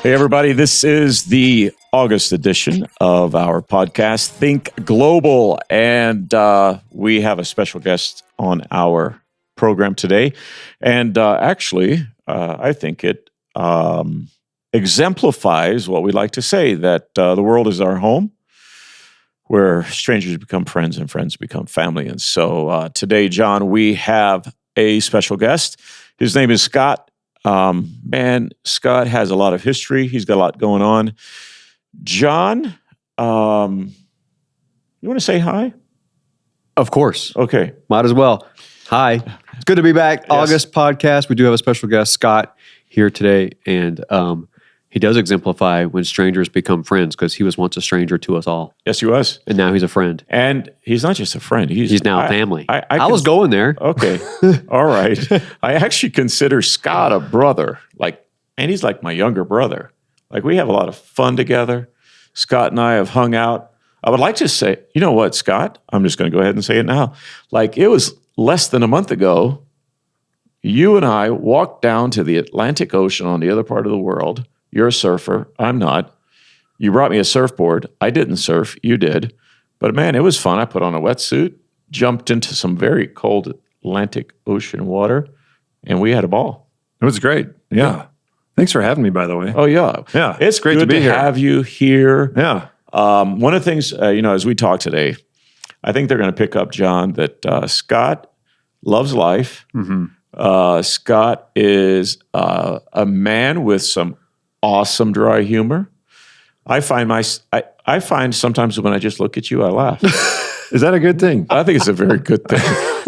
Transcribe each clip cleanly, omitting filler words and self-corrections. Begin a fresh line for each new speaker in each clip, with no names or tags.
Hey, everybody. This is the August edition of our podcast, Think Global. And we have a special guest on our program today. And actually, I think it exemplifies what we like to say, that the world is our home, where strangers become friends and friends become family. And so today, John, we have a special guest. His name is Scott. Scott has a lot of history. He's got a lot going on. John, you want to say hi?
Of course.
Okay.
Might as well. Hi. It's good to be back.
Yes.
August podcast. We do have a special guest, Scott, here today. And he does exemplify when strangers become friends, because he was once a stranger to us all.
Yes, he was.
And now he's a friend.
And he's not just a friend.
He's now family. I was going there.
Okay. All right. I actually consider Scott a brother. And he's like my younger brother. We have a lot of fun together. Scott and I have hung out. I would like to say, you know what, Scott? I'm just going to go ahead and say it now. It was less than a month ago, you and I walked down to the Atlantic Ocean on the other part of the world. You're a surfer. I'm not. You brought me a surfboard. I didn't surf. You did. But man, it was fun. I put on a wetsuit, jumped into some very cold Atlantic Ocean water, and we had a ball.
It was great. Yeah. Thanks for having me, by the way.
Oh, yeah.
Yeah.
It's
great
good
to be here.
Have you here.
Yeah.
One of the things, as we talk today, I think they're going to pick up, John, that Scott loves life.
Mm-hmm.
Scott is a man with some awesome dry humor. I find sometimes when I just look at you, I laugh.
Is that a good thing?
I think it's a very good thing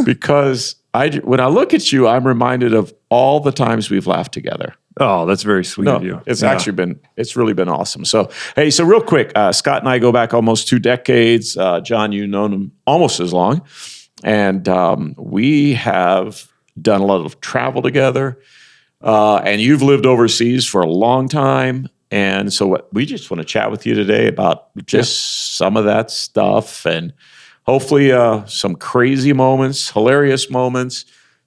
because when I look at you, I'm reminded of all the times we've laughed together.
Oh, that's very sweet of you.
It's it's really been awesome. So, hey, real quick, Scott and I go back almost 2 decades. John, you've known him almost as long. And we have done a lot of travel together. And you've lived overseas for a long time. And so we just want to chat with you today about just some of that stuff, and hopefully some crazy moments, hilarious moments,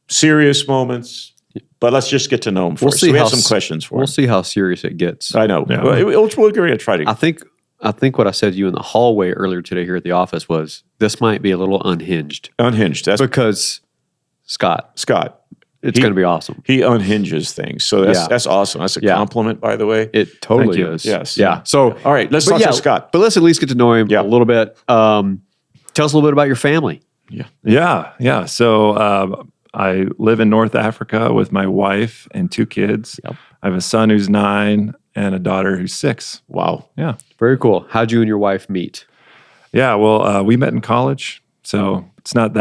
serious moments. But let's just get to know him first. We have some questions for him.
We'll see how serious it gets.
I know.
Yeah.
We're going to try to.
I think what I said to you in the hallway earlier today here at the office was, this might be a little unhinged.
Unhinged. That's
because Scott. It's going to be awesome.
He unhinges things. So that's awesome. That's a compliment, by the way.
It totally
Thank you.
is.
Yes.
Yeah. So,
all right, let's talk to Scott.
But let's at least get to know him a little bit. Tell us a little bit about your family.
Yeah. So I live in North Africa with my wife and 2 kids.
Yep.
I have a son who's 9 and a daughter who's 6.
Wow.
Yeah.
Very cool. How'd you and your wife meet?
Yeah. Well, we met in college. So it's not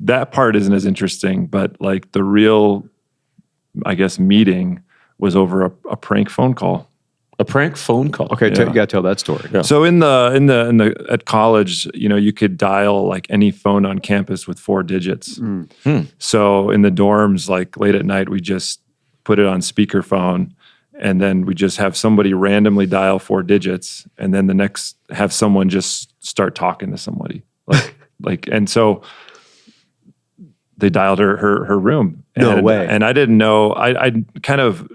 that part isn't as interesting, but the real, I guess, meeting was over a prank phone call.
A prank phone call.
Okay, you got to tell that story.
Yeah.
So at college, you could dial any phone on campus with 4 digits. So in the dorms, late at night, we just put it on speakerphone, and then we just have somebody randomly dial 4 digits, and then have someone just start talking to somebody, and so they dialed her room.
No way.
And I didn't know. I'd kind of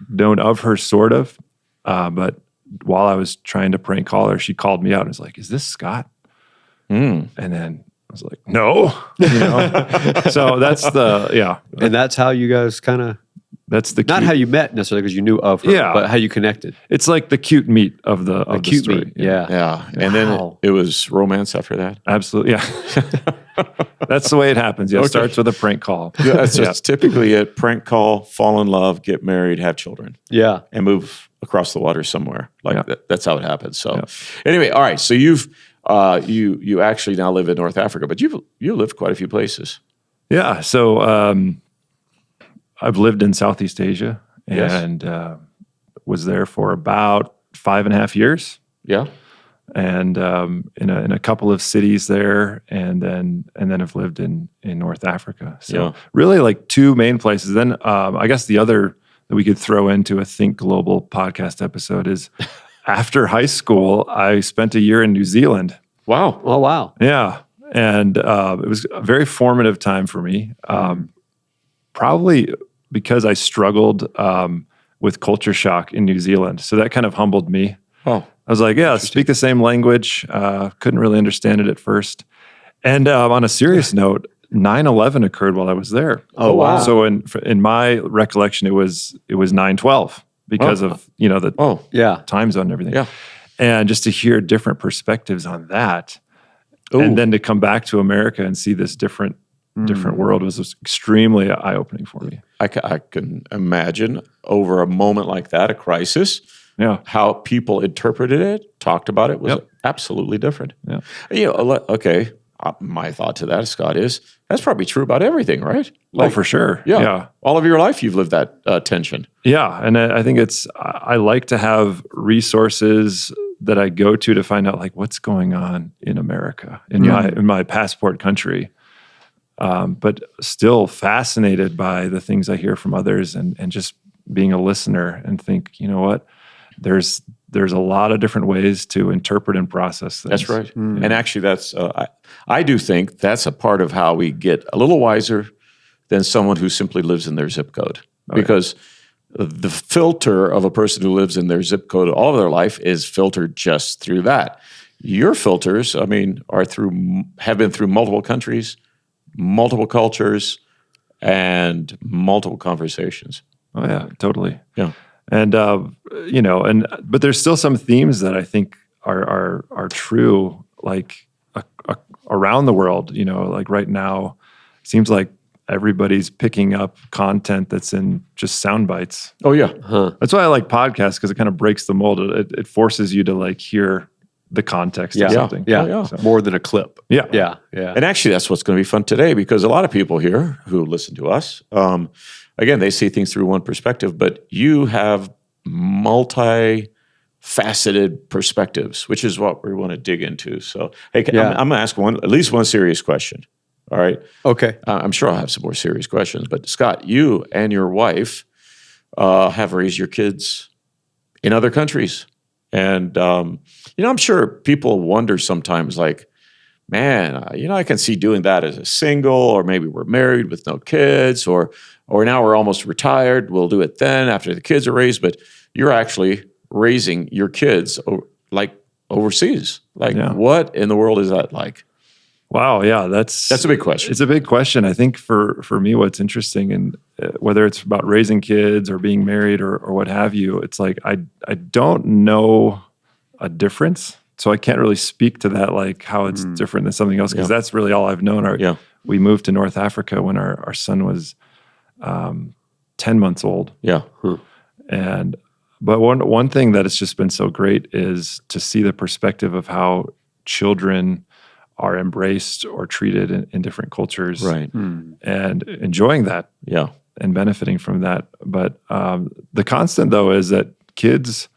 known of her, sort of. But while I was trying to prank call her, she called me out and was like, "Is this Scott?" And then I was like, "No." So that's
And that's how you guys kind of,
that's the
not how you met necessarily because you knew of her, but how you connected.
It's like the cute meet of the
cute
story.
meet. Yeah.
Yeah. And then it was romance after that.
Absolutely. Yeah. That's the way it happens. Yeah. It starts with a prank call.
Yeah, that's just typically it. Prank call, fall in love, get married, have children.
Yeah.
And move across the water somewhere. That's how it happens. So anyway, all right. So you've you actually now live in North Africa, but you lived quite a few places.
Yeah. So I've lived in Southeast Asia and was there for about 5.5 years.
Yeah.
And in a couple of cities there, and then I've lived in North Africa. So really, like 2 main places. Then I guess the other that we could throw into a Think Global podcast episode is after high school, I spent a year in New Zealand.
Wow.
Oh, wow.
Yeah. And it was a very formative time for me. Probably because I struggled with culture shock in New Zealand. So that kind of humbled me.
Oh,
I was like, yeah, speak the same language. Couldn't really understand it at first. And on a serious note, 9/11 occurred while I was there.
Oh, wow.
So in my recollection, it was 9/12 because of the
Yeah.
time zone and everything.
Yeah.
And just to hear different perspectives on that, and then to come back to America and see this different world was just extremely eye-opening for me.
I can imagine over a moment like that, a crisis,
Yeah.
how people interpreted it, talked about it was absolutely different.
Yeah.
Okay. My thought to that, Scott, is that's probably true about everything, right?
For sure.
Yeah.
Yeah.
All of your life, you've lived that tension.
Yeah. And I think I like to have resources that I go to find out like what's going on in America, in my passport country. But still fascinated by the things I hear from others and just being a listener and think, you know what, there's a lot of different ways to interpret and process things.
That's right. And actually, that's I do think that's a part of how we get a little wiser than someone who simply lives in their zip code. Because the filter of a person who lives in their zip code all of their life is filtered just through that. Your filters, have been through multiple countries, multiple cultures, and multiple conversations.
Oh yeah, totally.
Yeah.
And but there's still some themes that I think are true, like around the world. Like right now, it seems like everybody's picking up content that's in just sound bites.
Oh yeah.
That's why I like podcasts, because it kind of breaks the mold. It forces you to like hear the context of something.
Yeah.
Yeah.
So, more than a clip.
Yeah.
Yeah. Yeah.
And actually, that's what's going to be fun today, because a lot of people here who listen to us, again, they see things through one perspective, but you have multi-faceted perspectives, which is what we want to dig into. So, hey, I'm going to ask at least one serious question. All right.
Okay.
I'm sure I'll have some more serious questions, but Scott, you and your wife have raised your kids in other countries. And, I'm sure people wonder sometimes like, man, I can see doing that as a single, or maybe we're married with no kids, or now we're almost retired. We'll do it then after the kids are raised. But you're actually raising your kids like overseas. Like, what in the world is that like?
Wow. Yeah. That's
a big question.
It's a big question. I think for me, what's interesting, and whether it's about raising kids or being married or what have you, it's like, I don't know a difference. So I can't really speak to that, like how it's different than something else, because that's really all I've known. We moved to North Africa when our son was 10 months old.
Yeah.
But one thing that has just been so great is to see the perspective of how children are embraced or treated in different cultures,
Right.
And enjoying that,
Yeah.
and benefiting from that. But the constant, though, is that kids,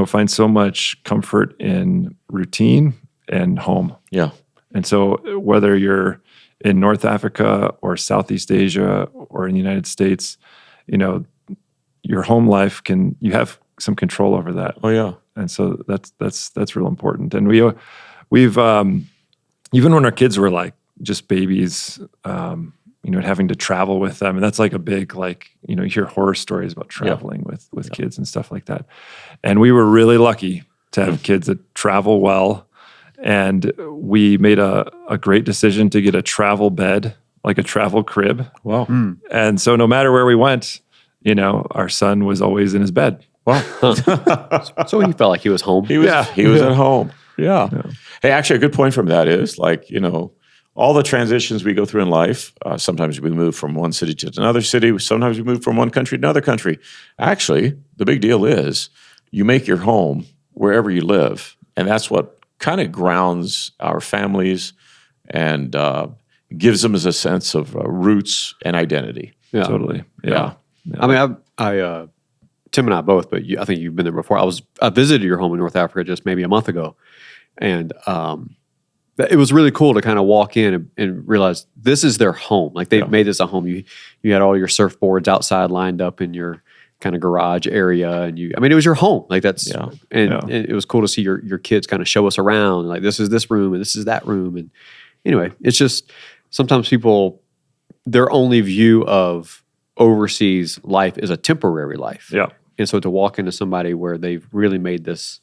find so much comfort in routine and home.
Yeah.
And so whether you're in North Africa or Southeast Asia or in the United States, your home life you have some control over that.
Oh yeah.
And so that's real important. And we've even when our kids were like just babies, having to travel with them, and that's like a big, you hear horror stories about traveling with kids and stuff like that. And we were really lucky to have kids that travel well. And we made a great decision to get a travel bed, like a travel crib.
Wow.
And so no matter where we went, our son was always in his bed.
Wow.
So he felt like he was home.
He was at home. Yeah. Hey, actually, a good point from that is all the transitions we go through in life. Sometimes we move from one city to another city. Sometimes we move from one country to another country. Actually, the big deal is you make your home wherever you live. And that's what kind of grounds our families and gives them as a sense of roots and identity.
Yeah.
Totally. Yeah.
I mean, I Tim and I both, but I think you've been there before. I visited your home in North Africa just maybe a month ago, and it was really cool to kind of walk in and realize this is their home. Like they've made this a home. You had all your surfboards outside lined up in your kind of garage area, and it was your home. Like that's and it was cool to see your kids kind of show us around. Like this is this room and this is that room, and anyway, it's just sometimes people, their only view of overseas life is a temporary life.
Yeah.
And so to walk into somebody where they've really made this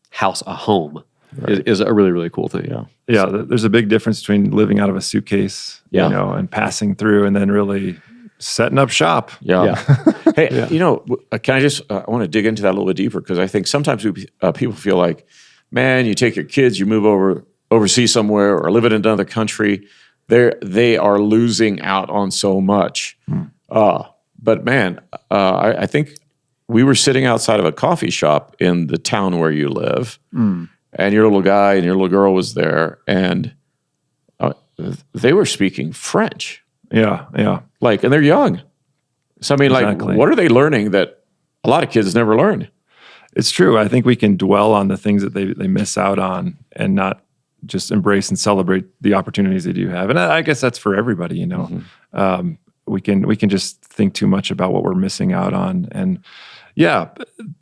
house a home is a really, really cool thing.
Yeah.
Yeah, there's a big difference between living out of a suitcase,
Yeah.
and passing through, and then really setting up shop.
Yeah. Hey, can I just, I want to dig into that a little bit deeper, because I think sometimes people feel like, man, you take your kids, you move overseas somewhere or live in another country, they are losing out on so much. But man, I think we were sitting outside of a coffee shop in the town where you live, and your little guy and your little girl was there, and they were speaking French.
Yeah, yeah.
And they're young. So, I mean,
Exactly.
what are they learning that a lot of kids never learn?
It's true. I think we can dwell on the things that they miss out on and not just embrace and celebrate the opportunities they do have. And I guess that's for everybody, We can just think too much about what we're missing out on. And yeah,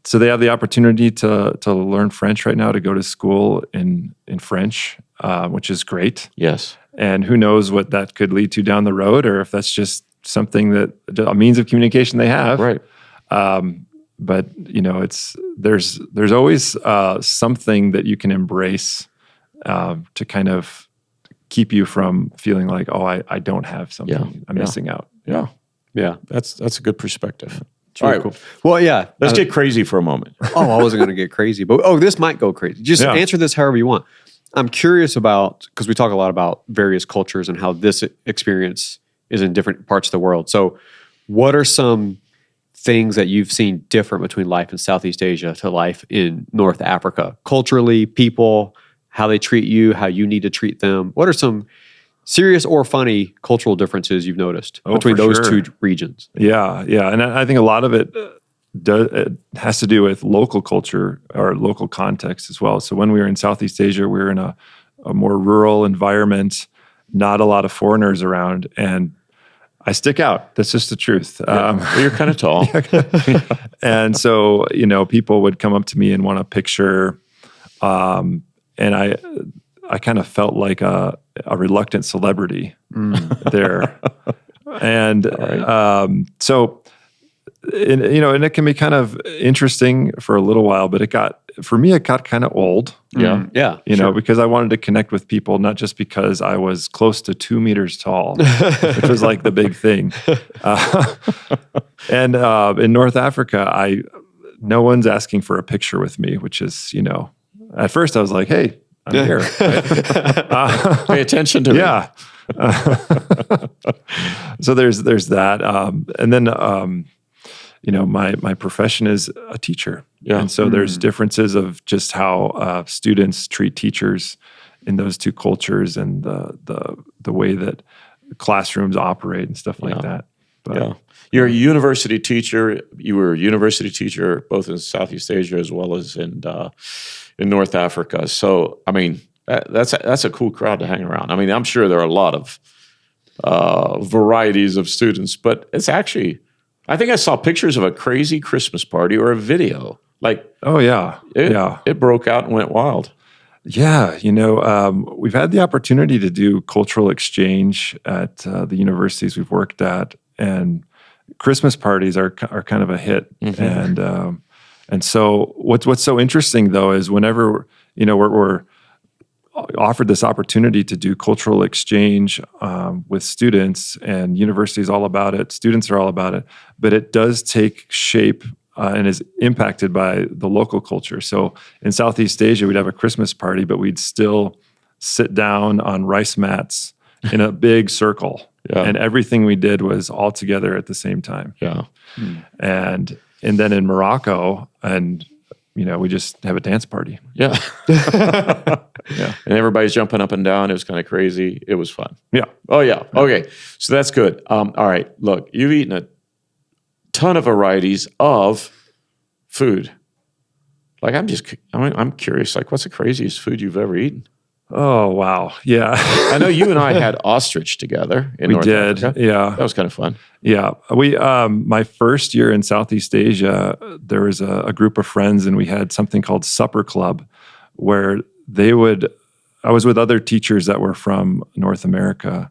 so they have the opportunity to learn French right now, to go to school in French, which is great.
Yes.
And who knows what that could lead to down the road, or if that's just something a means of communication they have.
Right.
But there's always something that you can embrace to kind of keep you from feeling like, oh, I don't have something. I'm missing out.
Yeah.
Yeah.
That's a good perspective.
It's really cool. Well, yeah.
Let's get crazy for a moment.
I wasn't going to get crazy, but this might go crazy. Just answer this however you want. I'm curious about, because we talk a lot about various cultures and how this experience is in different parts of the world. So what are some things that you've seen different between life in Southeast Asia to life in North Africa? Culturally, people, how they treat you, how you need to treat them. What are some serious or funny cultural differences you've noticed between
for
those
sure.
two regions?
Yeah, yeah. And I think a lot of it has to do with local culture or local context as well. So when we were in Southeast Asia, we were in a more rural environment, not a lot of foreigners around, and I stick out. That's just the truth.
Well, you're kind of tall.
And so, people would come up to me and want a picture, and I kind of felt like a reluctant celebrity there. And so, and it can be kind of interesting for a little while, but it got kind of old.
Yeah.
Yeah.
Because I wanted to connect with people, not just because I was close to 2 meters tall, which was like the big thing. And in North Africa, no one's asking for a picture with me, which is, at first I was like, hey, I'm here.
Pay attention to me.
Yeah. So there's that. And then, my profession is a teacher.
Yeah.
And so there's differences of just how students treat teachers in those two cultures, and the way that classrooms operate and stuff like that. But,
Yeah. You're a university teacher. You were a university teacher both in Southeast Asia as well as in North Africa. So, I mean, that's a cool crowd to hang around. I mean, I'm sure there are a lot of varieties of students, but it's actually, I think I saw pictures of a crazy Christmas party or a video.
oh yeah.
It broke out and went wild.
Yeah, we've had the opportunity to do cultural exchange at the universities we've worked at, and Christmas parties are kind of a hit. And so what's so interesting though is whenever we're offered this opportunity to do cultural exchange with students, and universities all about it, students are all about it, but it does take shape and is impacted by the local culture. So in Southeast Asia, we'd have a Christmas party, but we'd still sit down on rice mats in a big circle.
Yeah.
And everything we did was all together at the same time.
Yeah.
And then in Morocco, and we just have a dance party.
Yeah.
Yeah.
And everybody's jumping up and down. It was kind of crazy. It was fun.
Yeah.
Oh, yeah. Okay. So that's good. All right. Look, you've eaten a ton of varieties of food. I'm curious, what's the craziest food you've ever eaten?
Oh, wow. Yeah.
I know you and I had ostrich together in North Africa.
Yeah.
That was kind of fun.
Yeah. We, my first year in Southeast Asia, there was a group of friends, and we had something called Supper Club, where they would I was with other teachers that were from North America,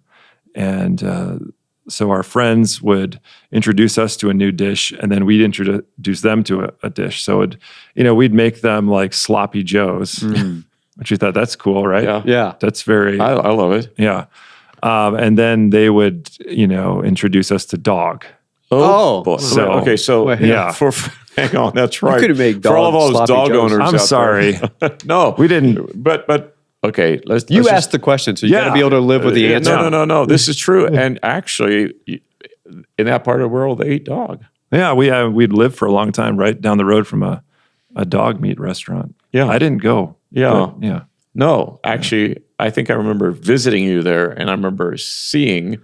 and so our friends would introduce us to a new dish, and then we'd introduce them to a dish. So we'd make them like sloppy joes, which we thought that's cool, right?
Yeah.
Yeah.
That's very
I love it.
yeah. And then they would introduce us to dog.
Oh.
boy.
So-
okay. So
Wait,
yeah.
hang on. That's right.
could've made
for all of
dog
those
sloppy
dog
joes.
owners.
I'm
out
sorry.
there. No,
We didn't.
But okay. Let's
You
just-
asked the question, so you got to
Yeah.
be able to live with the answer.
No. This is true. And actually, in that part of the world, they eat dog.
Yeah, we'd lived for a long time right down the road from a dog meat restaurant.
Yeah.
I didn't go.
Yeah.
but yeah.
No, actually, I think I remember visiting you there, and I remember seeing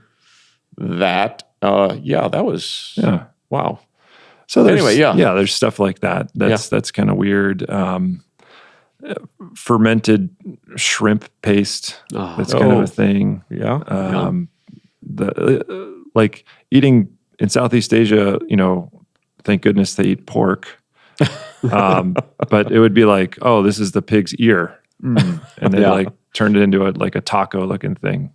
that. That was
Yeah.
wow.
So there's,
Anyway, yeah.
there's stuff like that. That's kind of weird. Fermented shrimp paste.
Oh.
That's kind of
Oh.
a thing.
Yeah.
Like eating in Southeast Asia, thank goodness they eat pork. But it would be like, oh, this is the pig's ear, and they
Yeah.
like turned it into a taco looking thing.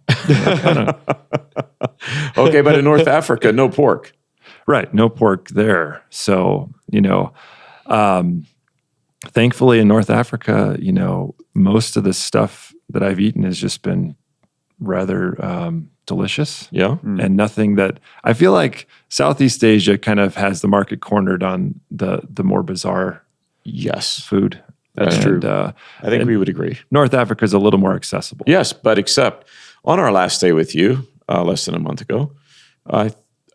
Okay, but in North Africa, no pork.
Right, no pork there. So thankfully in North Africa, most of the stuff that I've eaten has just been rather delicious.
Yeah.
And nothing that I feel like Southeast Asia kind of has the market cornered on the more bizarre
Yes,
food.
That's
And,
true.
I think we would agree.
North Africa is a little more accessible.
Yes, but except on our last day with you, less than a month ago, I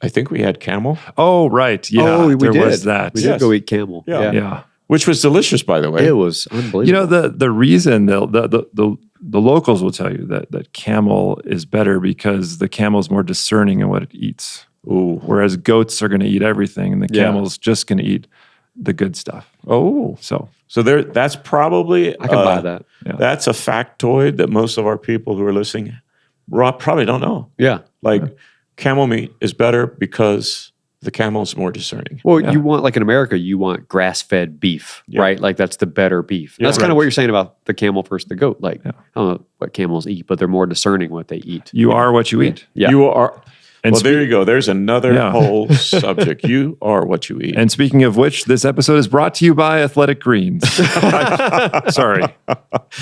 think we had camel,
Oh, right. Yeah.
Oh, we
there
did.
was that.
We
Yes.
did go eat camel.
Yeah.
Yeah.
which was delicious, by the way.
It was unbelievable.
The reason the locals will tell you that camel is better because the camel is more discerning in what it eats.
Ooh.
Whereas goats are going to eat everything and the
Yeah.
camel's just going to eat the good stuff.
Oh.
So
So that's probably
I can buy that.
That's a factoid that most of our people who are listening probably don't know.
Yeah.
Like camel meat is better because the camel is more discerning.
Well, you want, like in America, you want grass-fed beef, right? Like that's the better beef.
Yeah,
That's kind
right.
of what you're saying about the camel versus the goat. Like, I don't know what camels eat, but they're more discerning what they eat.
you are what you eat.
Yeah.
You are.
And
Well, there you go. There's another
Yeah.
whole subject. You are what you eat.
And speaking of which, this episode is brought to you by Athletic Greens. Sorry.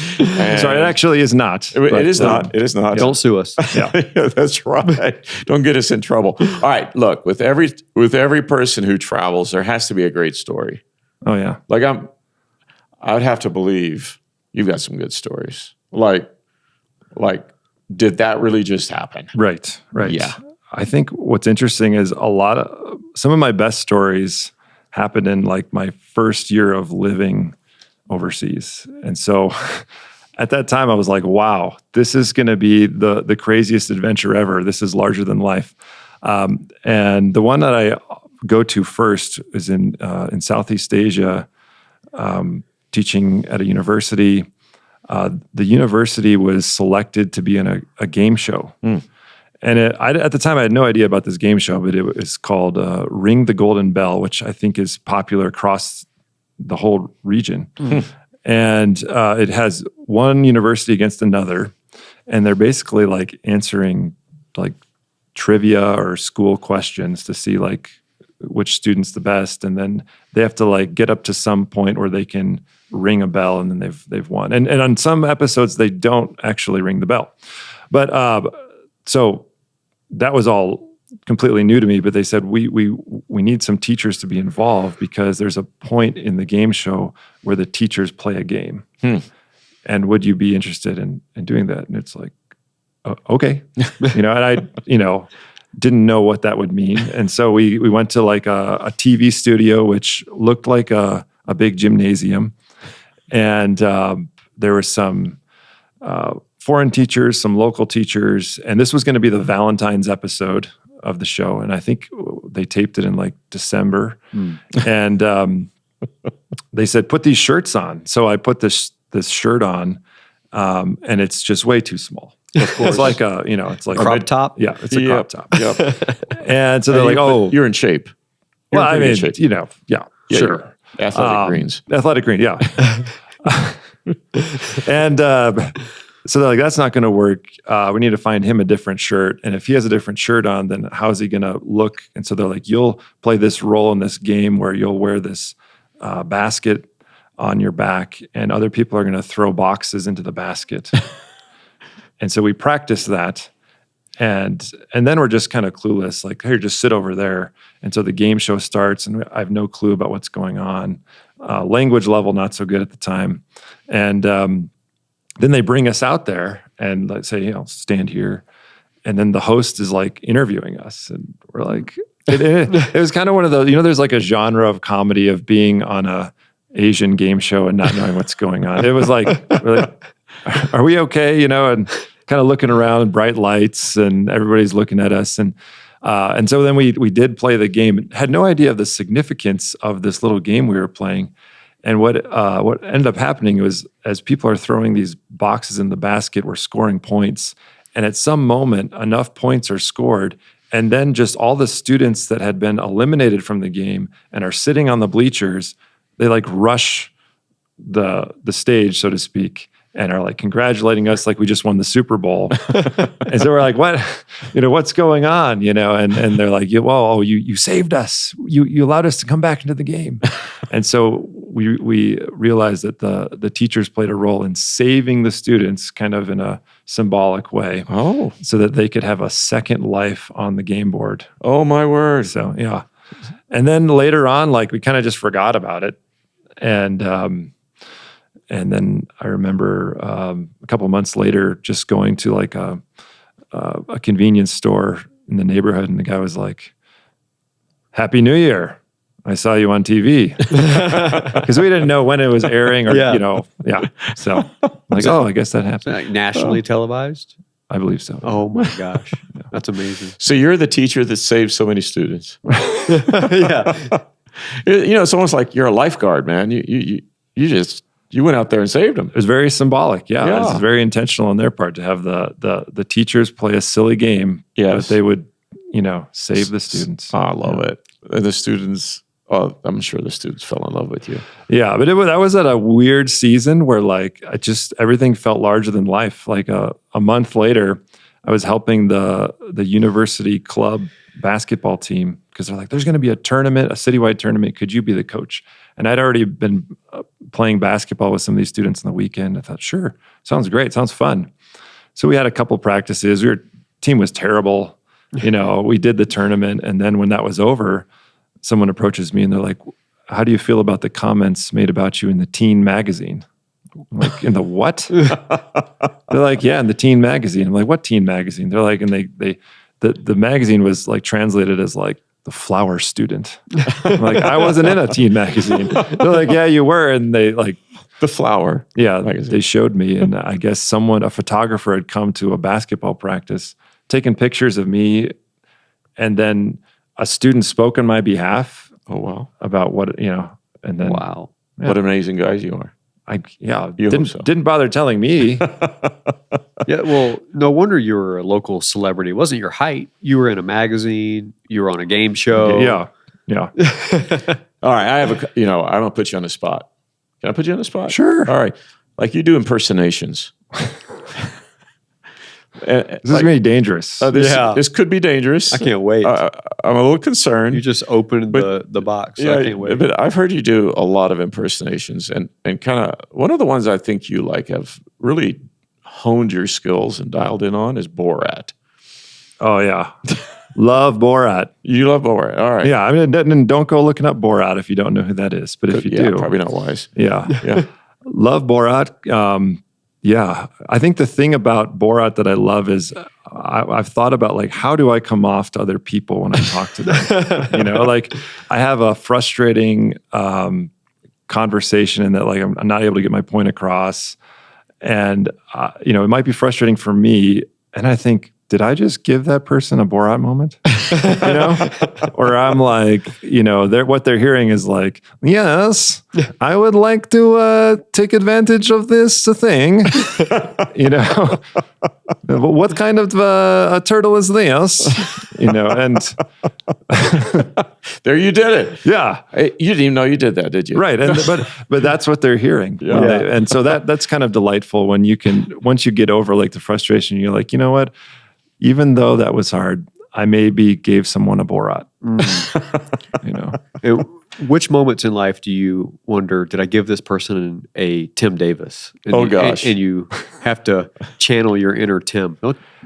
Sorry, it actually is not.
It is not. It is not.
Don't sue us.
Yeah.
Yeah, that's right. Don't get us in trouble. All right. Look, with every person who travels, there has to be a great story.
Oh, yeah.
Like I would have to believe you've got some good stories. Like, did that really just happen?
Right.
Yeah.
I think what's interesting is some of my best stories happened in like my first year of living overseas. And so at that time I was like, wow, this is going to be the craziest adventure ever. This is larger than life. And the one that I go to first is in Southeast Asia, teaching at a university. The university was selected to be in a game show. And at the time, I had no idea about this game show, but it was called Ring the Golden Bell, which I think is popular across the whole region. And it has one university against another, and they're basically like answering like trivia or school questions to see like which student's the best, and then they have to like get up to some point where they can ring a bell, and then they've won. And on some episodes, they don't actually ring the bell, but so. That was all completely new to me, but they said we need some teachers to be involved because there's a point in the game show where the teachers play a game. And would you be interested in doing that? And it's like, okay, and I didn't know what that would mean. And so we went to like a TV studio, which looked like a big gymnasium. And there were some foreign teachers, some local teachers, and this was going to be the Valentine's episode of the show. And I think they taped it in like December. And they said, put these shirts on. So I put this shirt on, and it's just way too small. Of course. It's like it's like
Crop top?
Yeah, it's a crop top.
Yep.
And so they're like, oh,
you're in shape. You're
well,
in
I
pretty
mean,
good shape.
yeah,
Yeah,
sure.
Athletic Greens.
Athletic Green, yeah. And So they're like, that's not going to work. We need to find him a different shirt. And if he has a different shirt on, then how is he going to look? And so they're like, you'll play this role in this game where you'll wear this basket on your back, and other people are going to throw boxes into the basket. And so we practice that. And then we're just kind of clueless, like, here, just sit over there. And so the game show starts, and I have no clue about what's going on. Language level, not so good at the time. And then they bring us out there and let's say, stand here. And then the host is like interviewing us. And we're like, it was kind of one of those, there's like a genre of comedy of being on a Asian game show and not knowing what's going on. It was like, we're like, are we okay? And kind of looking around, bright lights, and everybody's looking at us. And so then we did play the game. Had no idea of the significance of this little game we were playing. And what ended up happening was, as people are throwing these boxes in the basket, we're scoring points. And at some moment, enough points are scored, and then just all the students that had been eliminated from the game and are sitting on the bleachers, they like rush the stage, so to speak, and are like congratulating us like we just won the Super Bowl. And so we're like, what, what's going on? And they're like, you saved us. You allowed us to come back into the game. And so we realized that the teachers played a role in saving the students kind of in a symbolic way.
Oh.
So that they could have a second life on the game board.
Oh, my word.
So, yeah. And then later on, like, we kind of just forgot about it. And then I remember a couple months later just going to like a convenience store in the neighborhood, and the guy was like, "Happy New Year. I saw you on TV." Because we didn't know when it was airing or, So like, I guess that happened.
Like nationally televised?
I believe so.
Oh my gosh. That's amazing.
So you're the teacher that saved so many students.
Yeah.
It's almost like you're a lifeguard, man. You went out there and saved them.
It was very symbolic. Yeah.
Yeah.
It was very intentional on their part to have the teachers play a silly game,
Yes.
but they would, save the students.
Oh, I love it. And the students, I'm sure the students fell in love with you.
Yeah, but that was at a weird season where like everything felt larger than life. Like a month later, I was helping the university club basketball team because they're like, there's going to be a tournament, a citywide tournament. Could you be the coach? And I'd already been playing basketball with some of these students on the weekend. I thought, sure, sounds great, sounds fun. So we had a couple practices. Team was terrible. We did the tournament, and then when that was over, someone approaches me and they're like, "How do you feel about the comments made about you in the teen magazine?" I'm like, "In the what?" They're like, "Yeah, in the teen magazine." I'm like, "What teen magazine?" They're like, and the magazine was like translated as like the flower student. I'm like, I wasn't in a teen magazine. They're like, "Yeah, you were." And they like
The flower.
Yeah,
magazine.
They showed me, and I guess a photographer had come to a basketball practice, taken pictures of me, and then a student spoke on my behalf.
Oh, wow.
About what, and then
Wow.
Yeah.
What amazing guys you are.
You
hope so.
didn't bother telling me.
Yeah, well, no wonder you were a local celebrity. It wasn't your height. You were in a magazine. You were on a game show.
Yeah.
All right, I'm going to put you on the spot. Can I put you on the spot?
Sure.
All right. Like you do impersonations.
This is going to be dangerous.
This could be dangerous.
I can't wait.
I'm a little concerned.
You just opened the box. So I can't wait.
But I've heard you do a lot of impersonations, and kind of one of the ones I think you have really honed your skills and dialed in on is Borat.
Oh yeah, love Borat.
You love Borat. All right.
Yeah, I mean, don't go looking up Borat if you don't know who that is. But if you do,
probably not wise.
Yeah,
Yeah.
love Borat. Yeah, I think the thing about Borat that I love is I've thought about like, how do I come off to other people when I talk to them? Like I have a frustrating conversation in that like I'm not able to get my point across, and it might be frustrating for me. And I think, did I just give that person a Borat moment? Or I'm like, what they're hearing is like, yes, I would like to take advantage of this thing, Well, what kind of a turtle is this? And
There you did it.
yeah,
Hey, you didn't even know you did that, did you?
right. And but that's what they're hearing.
Yeah.
And so that's kind of delightful when you can, once you get over like the frustration, you're like, you know what? Even though that was hard, I maybe gave someone a Borat.
Which moments in life do you wonder, did I give this person a Tim Davis? And
gosh.
And you have to channel your inner Tim.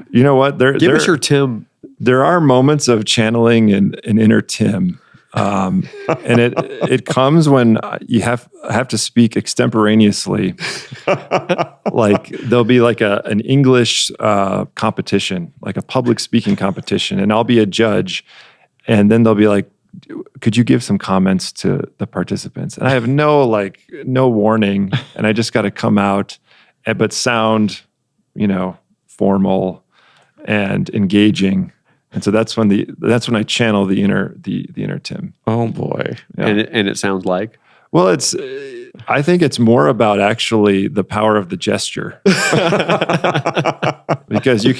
You know what?
Give us your Tim.
There are moments of channeling an inner Tim. And it comes when you have to speak extemporaneously. Like there'll be like an English competition, like a public speaking competition, and I'll be a judge, and then they'll be like, could you give some comments to the participants? And I have no warning, and I just got to come out, but sound, formal and engaging. And so that's when I channel the inner Tim.
Oh boy.
Yeah.
And it sounds like?
Well, I think it's more about actually the power of the gesture. Because you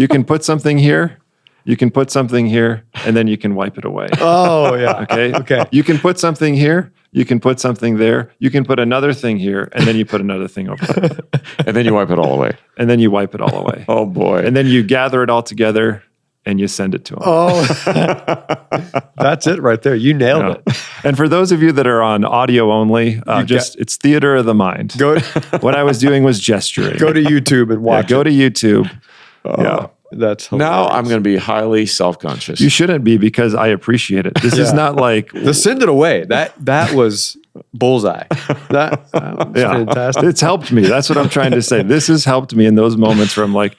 can put something here, you can put something here, and then you can wipe it away.
Oh, yeah.
Okay. You can put something here, you can put something there, you can put another thing here, and then you put another thing over there.
And then you wipe it all away.
And then you wipe it all away.
Oh boy.
And then you gather it all together and you send it to them.
Oh, that's it right there. You nailed it.
And for those of you that are on audio only, it's theater of the mind. What I was doing was gesturing.
Go to YouTube and watch.
Go to YouTube. Yeah.
That's hilarious.
Now I'm going to be highly self-conscious.
You shouldn't be, because I appreciate it. This is not like
send it away. That was bullseye. That was fantastic.
It's helped me. That's what I'm trying to say. This has helped me in those moments where I'm like,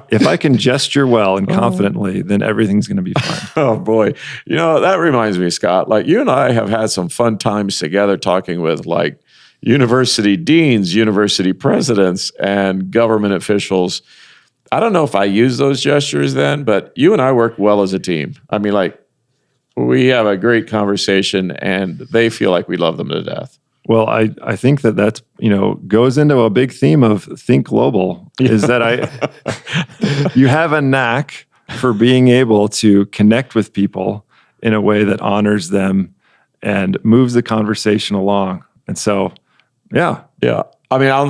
if I can gesture well and confidently, then everything's going to be fine.
Oh boy. That reminds me, Scott, like you and I have had some fun times together talking with like university deans, university presidents, and government officials. I don't know if I use those gestures then, but you and I work well as a team. I mean, like we have a great conversation and they feel like we love them to death.
Well, I think that's, goes into a big theme of Think Global, is that you have a knack for being able to connect with people in a way that honors them and moves the conversation along. And so, yeah.
Yeah. I mean, I'll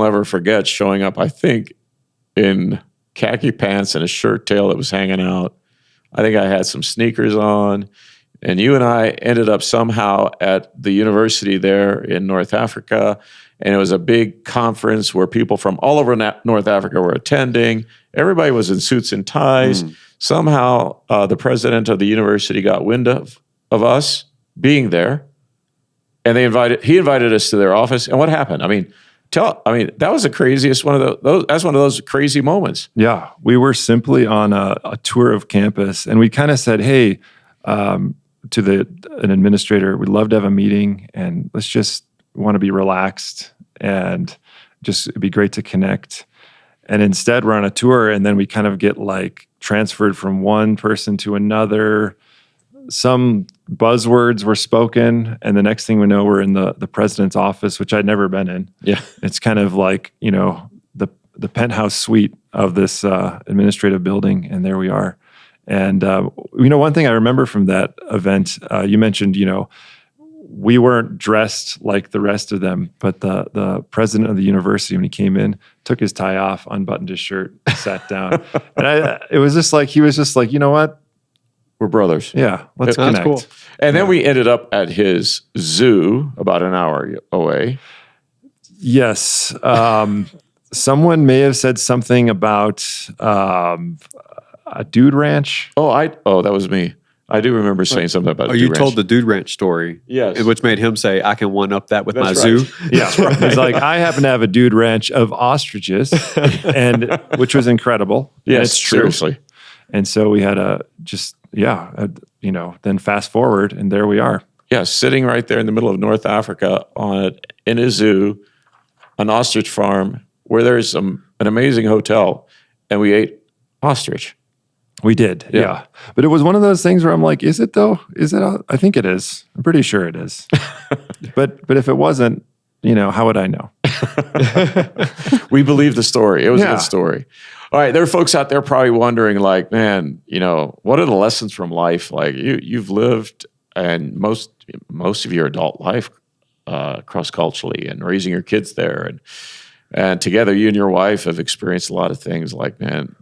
never forget showing up, I think, in khaki pants and a shirt tail that was hanging out. I think I had some sneakers on, and you and I ended up somehow at the university there in North Africa, and it was a big conference where people from all over North Africa were attending. Everybody was in suits and ties. Somehow the president of the university got wind of us being there, and he invited us to their office. And what happened? I mean, that was the craziest one of those. That's one of those crazy moments.
Yeah, we were simply on a tour of campus, and we kind of said, "Hey, to an administrator, we'd love to have a meeting, and let's just want to be relaxed, and just it'd be great to connect." And instead, we're on a tour, and then we kind of get like transferred from one person to another. Some buzzwords were spoken, and the next thing we know, we're in the president's office, which I'd never been in.
Yeah,
it's kind of like the penthouse suite of this administrative building, and there we are. And one thing I remember from that event, you mentioned, we weren't dressed like the rest of them, but the president of the university, when he came in, took his tie off, unbuttoned his shirt, sat down, and it was just like he was just like, you know what?
We're brothers.
Yeah, let's connect.
Cool.
And then we ended up at his zoo about an hour away.
Yes. Someone may have said something about a dude ranch.
Oh, that was me. I do remember saying something about.
You told the Dude Ranch story,
yes,
which made him say, "I can one up that with my
right.
zoo."
Yeah, right. He's like, I happen to have a dude ranch of ostriches, and which was incredible.
Yes, seriously.
And so we had then fast forward, and there we are.
Yeah, sitting right there in the middle of North Africa in a zoo, an ostrich farm where there's an amazing hotel, and we ate ostrich.
We did, yeah. But it was one of those things where I'm like, is it though? Is it? I think it is. I'm pretty sure it is. but if it wasn't, how would I know?
We believe the story. It was a
Yeah.
good story. All right, there are folks out there probably wondering, like, man, what are the lessons from life? Like, you've lived and most of your adult life cross culturally and raising your kids there, and together, you and your wife have experienced a lot of things. Like, man,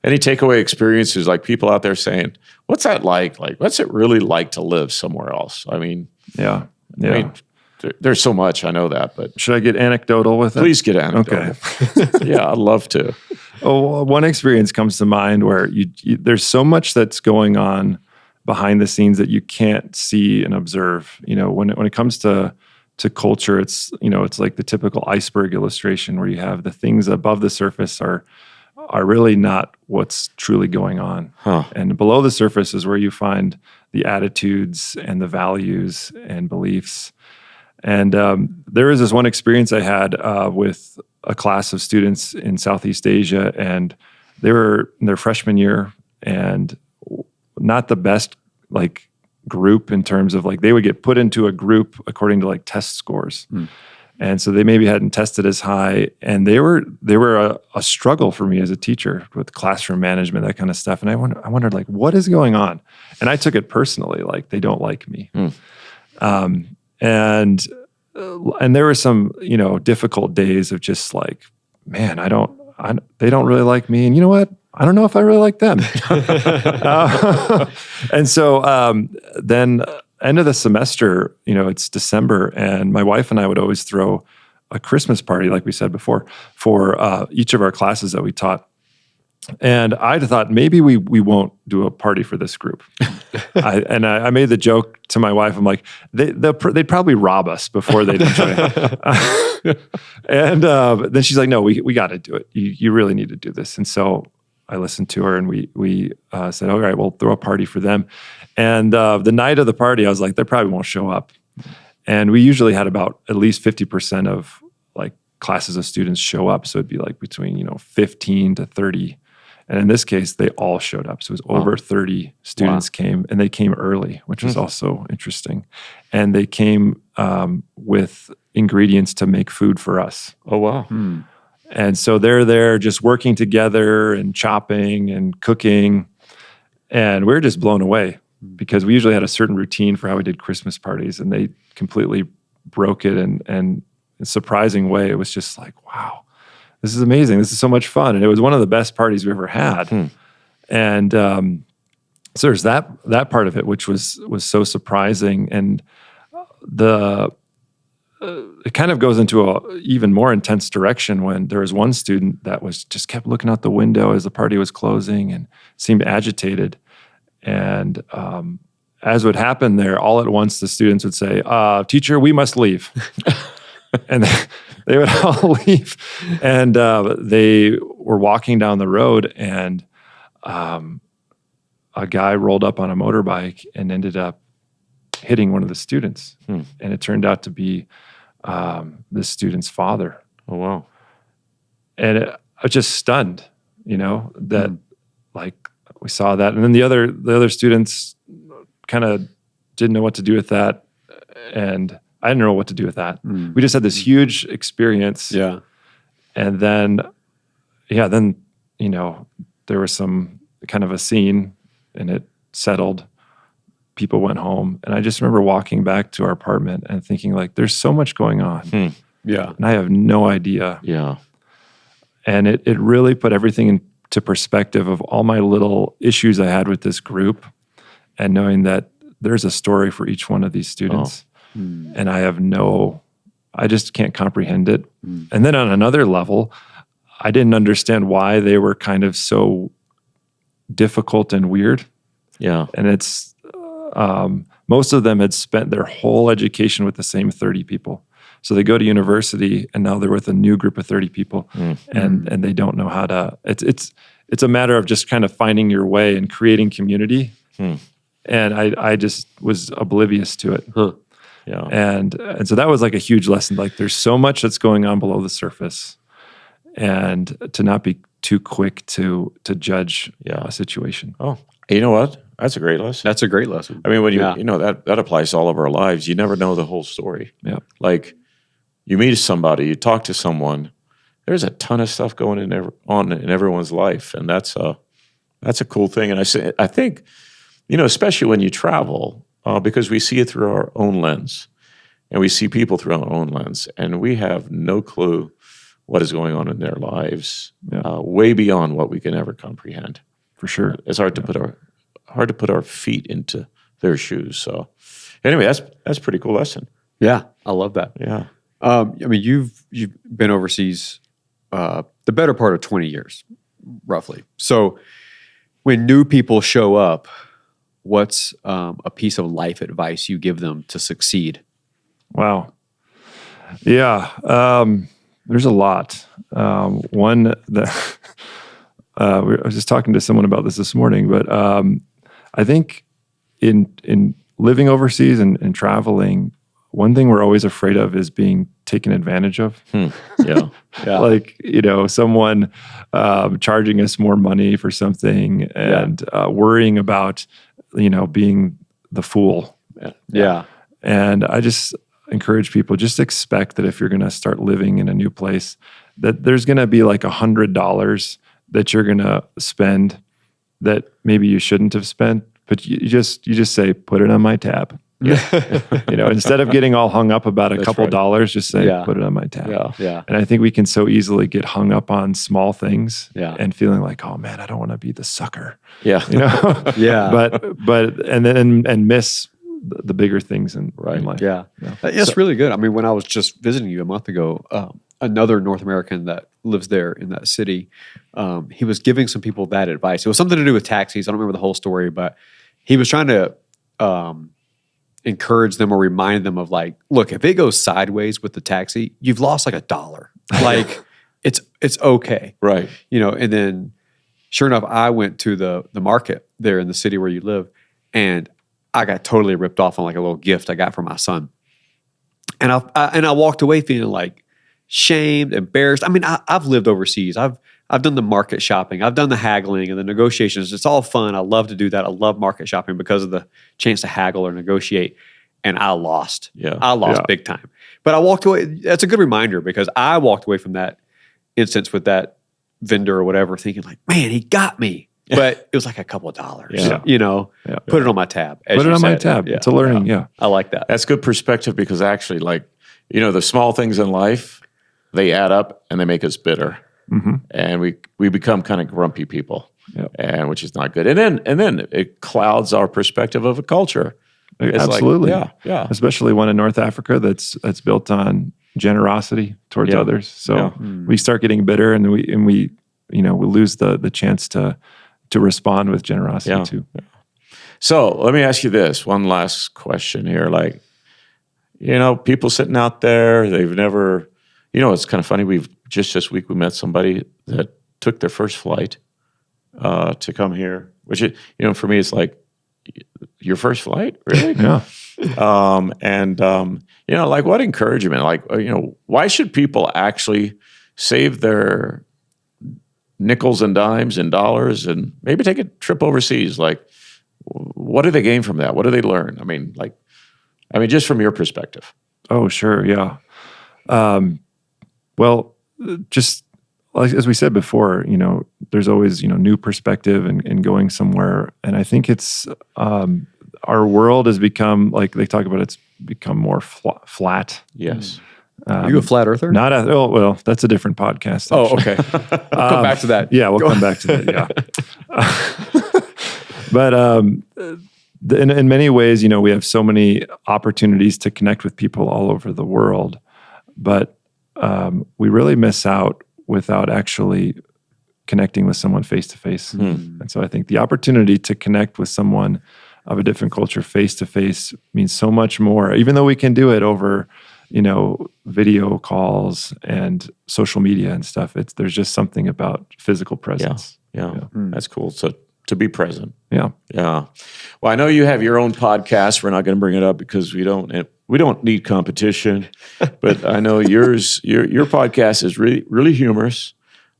any takeaway experiences? Like people out there saying, "What's that like? Like, what's it really like to live somewhere else?" I mean,
Yeah.
I mean, there's so much. I know that, but
Should I get anecdotal with it?
please get anecdotal.
Okay.
Yeah, I'd love to.
Oh, one experience comes to mind where there's so much that's going on behind the scenes that you can't see and observe. When it comes to culture, it's like the typical iceberg illustration where you have the things above the surface are really not what's truly going on.
Huh.
And below the surface is where you find the attitudes and the values and beliefs. And there was this one experience I had with a class of students in Southeast Asia, and they were in their freshman year and not the best group in terms of they would get put into a group according to test scores. And so they maybe hadn't tested as high, and they were a struggle for me as a teacher with classroom management, that kind of stuff. And I wondered what is going on? And I took it personally, they don't like me. And there were some, difficult days of just man, they don't really like me. And you know what? I don't know if I really like them. And so then end of the semester, it's December, and my wife and I would always throw a Christmas party, like we said before, for each of our classes that we taught. And I thought maybe we won't do a party for this group. I made the joke to my wife. I'm like, they'd probably rob us before they'd enjoy it. And then she's like, no, we got to do it. You really need to do this. And so I listened to her, and we said, all right, we'll throw a party for them. And the night of the party, I was like, they probably won't show up. And we usually had about at least 50% of classes of students show up. So it'd be between 15 to 30. And in this case, they all showed up. So it was over 30 students came, and they came early, which was also interesting. And they came with ingredients to make food for us.
Oh, wow.
And so they're there just working together and chopping and cooking. And we're just blown away because we usually had a certain routine for how we did Christmas parties, and they completely broke it. And in a surprising way, it was just wow, this is amazing. This is so much fun. And it was one of the best parties we ever had. And so there's that part of it, which was so surprising. And it kind of goes into a even more intense direction when there was one student that just kept looking out the window as the party was closing and seemed agitated. And as would happen there, all at once the students would say, "Teacher, we must leave." And they would all leave. And they were walking down the road, and a guy rolled up on a motorbike and ended up hitting one of the students. And it turned out to be this student's father.
Oh, wow.
And I was just stunned, that we saw that. And then the other students kind of didn't know what to do with that. And I didn't know what to do with that. We just had this huge experience.
Yeah.
And then, there was some kind of a scene, and it settled. People went home, and I just remember walking back to our apartment and thinking there's so much going on.
Yeah.
And I have no idea.
Yeah.
And it really put everything into perspective of all my little issues I had with this group, and knowing that there's a story for each one of these students. And I just can't comprehend it. And then on another level, I didn't understand why they were kind of so difficult and weird.
Yeah.
And it's, most of them had spent their whole education with the same 30 people. So they go to university, and now they're with a new group of 30 people, and they don't know how to, it's a matter of just kind of finding your way and creating community. And I just was oblivious to it.
Yeah.
And so that was a huge lesson. There's so much that's going on below the surface, and to not be too quick to judge a situation.
Oh, you know what? That's a great lesson.
That's a great lesson.
I mean, when
Yeah.
you know that applies to all of our lives. You never know the whole story.
Yeah.
Like you meet somebody, you talk to someone. There's a ton of stuff going on in everyone's life, and that's a cool thing. And I think, especially when you travel, because we see it through our own lens, and we see people through our own lens, and we have no clue what is going on in their lives, way beyond what we can ever comprehend.
For sure.
It's hard to put our feet into their shoes. So, anyway, that's a pretty cool lesson.
Yeah, I love that.
Yeah.
I mean, you've been overseas the better part of 20 years, roughly. So when new people show up, what's a piece of life advice you give them to succeed?
Wow. Yeah. There's a lot. One that I was just talking to someone about this morning, but I think in living overseas and traveling, one thing we're always afraid of is being taken advantage of.
Yeah.
Yeah.
Like, someone charging us more money for something and worrying about, being the fool.
Yeah.
And I just encourage people, just expect that if you're going to start living in a new place, that there's going to be like $100 that you're going to spend that maybe you shouldn't have spent, but you just say, put it on my tab. Instead of getting all hung up about a couple
right.
dollars, just say, put it on my tab.
Yeah.
Yeah.
And I think we can so easily get hung up on small things
Yeah.
and feeling like, oh man, I don't want to be the sucker,
Yeah.
Yeah.
and miss the bigger things in life.
Yeah. That's really good. I mean, when I was just visiting you a month ago, another North American that lives there in that city, he was giving some people that advice. It was something to do with taxis. I don't remember the whole story, but he was trying to encourage them or remind them of like, look, if it goes sideways with the taxi, you've lost like $1. Like it's okay.
Right.
And then sure enough, I went to the market there in the city where you live, and I got totally ripped off on like a little gift I got for my son. And I walked away feeling like shamed, embarrassed. I mean, I've lived overseas. I've done the market shopping. I've done the haggling and the negotiations. It's all fun. I love to do that. I love market shopping because of the chance to haggle or negotiate. And I lost.
Yeah.
I lost big time. But I walked away. That's a good reminder because I walked away from that instance with that vendor or whatever thinking like, man, he got me. But it was like a couple of dollars.
Yeah.
Put it on my tab.
Put it on my tab.
Yeah.
It's a learning. Yeah.
I like that.
That's good perspective because actually, like, the small things in life, they add up and they make us bitter.
Mm-hmm.
And we become kind of grumpy people,
Yep.
and which is not good. And then it clouds our perspective of a culture. It's
Absolutely.
like, yeah.
Especially one in North Africa that's built on generosity towards
Yeah.
others. So
Yeah.
we start getting bitter, and we we lose the chance to respond with generosity too.
So let me ask you this one last question here. Like, people sitting out there, they've never, it's kind of funny. We've just this week we met somebody that took their first flight to come here, which for me it's like, your first flight, really?
Yeah.
Like what encouragement? Like, why should people actually save their nickels and dimes and dollars and maybe take a trip overseas? Like, what do they gain from that? What do they learn? I mean, just from your perspective.
Oh, sure. Yeah. Well, just like as we said before, there's always, new perspective and going somewhere. And I think it's, our world has become, like they talk about, it's become more flat.
Yes.
Are you a flat earther?
Well, that's a different podcast.
Oh,
actually.
okay. We'll come back to that.
Yeah, we'll come back to that. Yeah. But in many ways, we have so many opportunities to connect with people all over the world, but we really miss out without actually connecting with someone face to face. And so I think the opportunity to connect with someone of a different culture face to face means so much more, even though we can do it over, video calls and social media and stuff. There's just something about physical presence.
Yeah. That's cool. So to be present.
Yeah.
Yeah. Well, I know you have your own podcast. We're not going to bring it up because we don't need competition, but I know your podcast is really, really humorous.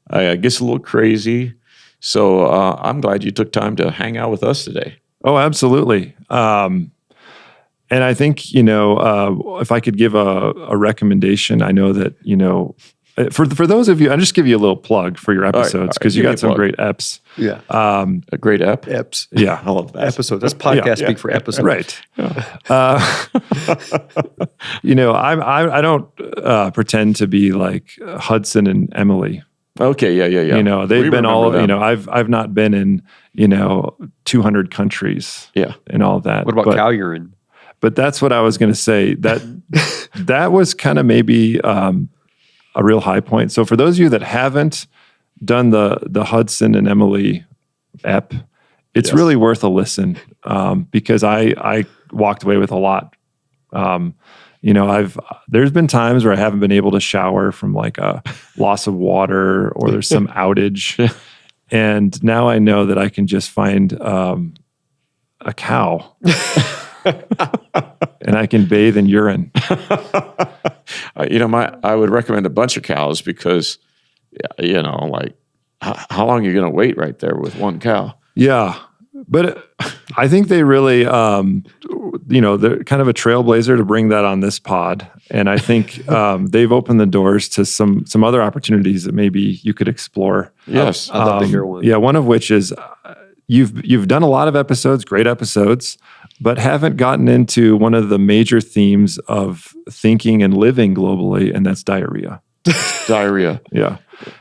I guess a little crazy. So I'm glad you took time to hang out with us today.
Oh, absolutely. And I think, if I could give a recommendation, I know that, for those of you, I'll just give you a little plug for your episodes because you got some great eps.
Yeah.
A great ep.
Eps.
Yeah.
I love that.
Episode. That's podcast speak for episode.
Right. I don't pretend to be like Hudson and Emily.
Okay. Yeah.
They've been all,
them.
I've not been in, 200 countries.
Yeah.
And all that.
What about cow urine?
But that's what I was going to say. That was kind of maybe a real high point. So for those of you that haven't done the Hudson and Emily ep, it's really worth a listen because I walked away with a lot. There's been times where I haven't been able to shower from like a loss of water or there's some outage. And now I know that I can just find a cow and I can bathe in urine.
I would recommend a bunch of cows because, how long are you going to wait right there with one cow?
Yeah. But I think they really, they're kind of a trailblazer to bring that on this pod. And I think they've opened the doors to some other opportunities that maybe you could explore.
Yes.
I'd love to hear one.
Yeah. One of which is you've done a lot of episodes, great episodes, but haven't gotten into one of the major themes of thinking and living globally, and that's diarrhea.
Diarrhea.
Yeah.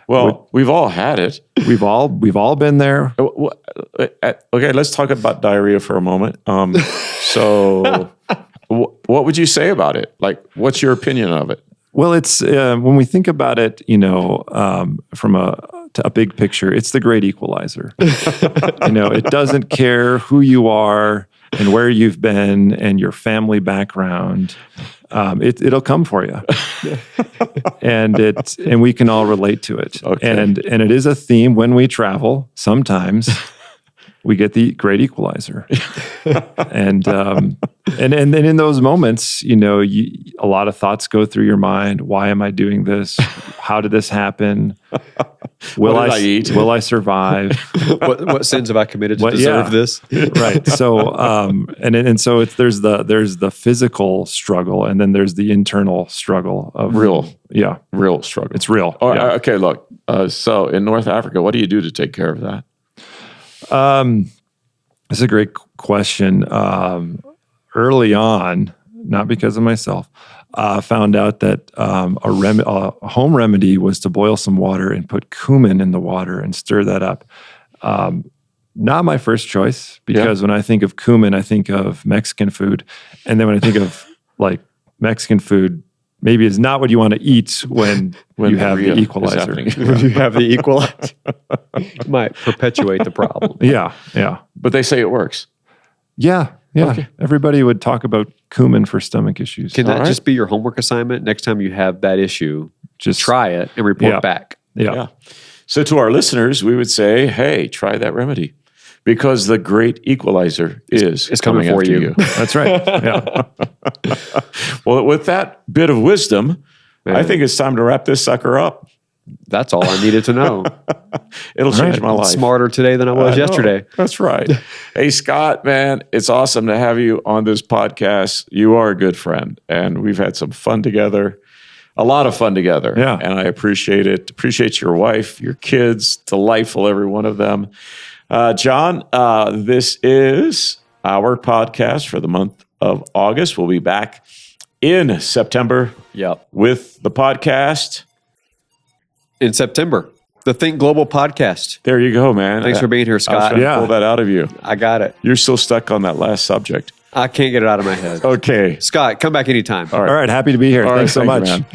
Well, we've all had it.
We've all been there.
Okay, let's talk about diarrhea for a moment. So what would you say about it? Like, what's your opinion of it?
Well, it's when we think about it, from a big picture, it's the great equalizer. It doesn't care who you are and where you've been and your family background. It'll come for you, and we can all relate to it.
Okay.
And it is a theme when we travel. Sometimes we get the great equalizer, and in those moments, a lot of thoughts go through your mind. Why am I doing this? How did this happen? Will I eat? Will I survive?
What sins have I committed to deserve this?
Right. So, so there's the physical struggle, and then there's the internal struggle of
real struggle.
It's real.
Okay. Look. So in North Africa, what do you do to take care of that?
It's a great question. Early on, not because of myself, found out that a home remedy was to boil some water and put cumin in the water and stir that up. Not my first choice because when I think of cumin, I think of Mexican food. And then when I think of like Mexican food, maybe it's not what you want to eat when you have the equalizer.
When you have the equalizer, it might perpetuate the problem.
Yeah.
But they say it works.
Yeah. Okay. Everybody would talk about cumin for stomach issues.
Can that just be your homework assignment? Next time you have that issue, just try it and report back.
Yeah.
So to our listeners, we would say, hey, try that remedy because the great equalizer is
coming for you.
That's right. Yeah.
Well, with that bit of wisdom, I think it's time to wrap this sucker up.
That's all I needed to know.
It'll change my life.
Smarter today than I was yesterday.
That's right. Hey, Scott, man, it's awesome to have you on this podcast. You are a good friend, and we've had some fun together, a lot of fun together.
Yeah.
And I appreciate it. Appreciate your wife, your kids, delightful, every one of them. John, this is our podcast for the month of August. We'll be back in September with the podcast.
In September, the Think Global podcast.
There you go, man.
Thanks for being here, Scott.
I was trying to pull that out of you.
I got it.
You're still stuck on that last subject.
I can't get it out of my head.
Okay.
Scott, come back anytime.
All right. Happy to be here. Thanks so much.
Man.